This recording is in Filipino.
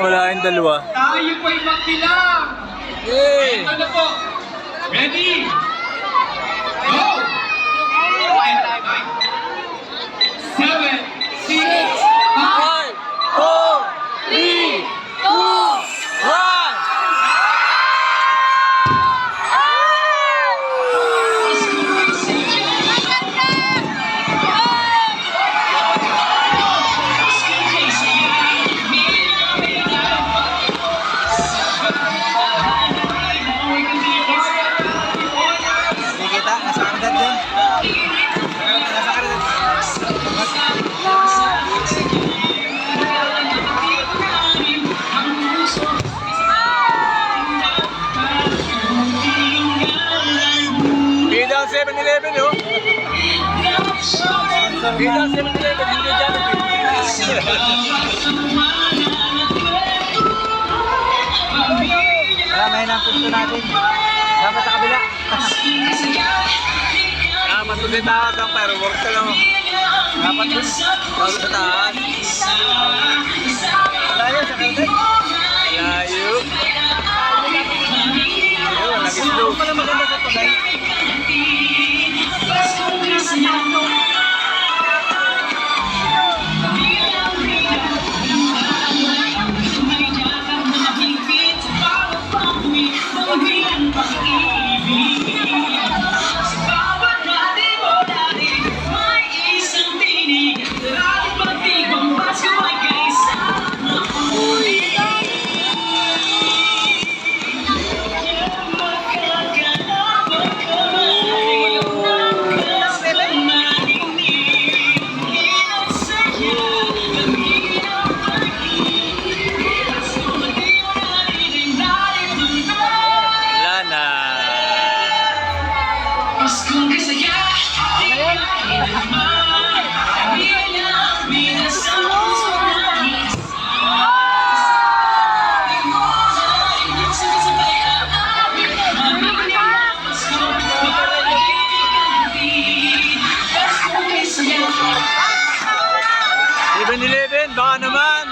Wala yung dalawa. Tayo po'y magbilang. Yay! Ito na po. Ready? Go! 7, 6, 5, 4, 3, 2, 1! Kita, nasa kardat din. Nasa kardat. Bida 7-Eleven, oh. Bida 7-Eleven, hindi Marami na ang gusto natin. Dapat sa kabila. Mas maganda ang fireworks lang. Dapat dun. Bago sa taas. Layo sa kardat. Layo. Ayun, nag-slow. Ano pala maganda sa tulay? Wala na. Even 11, baka naman.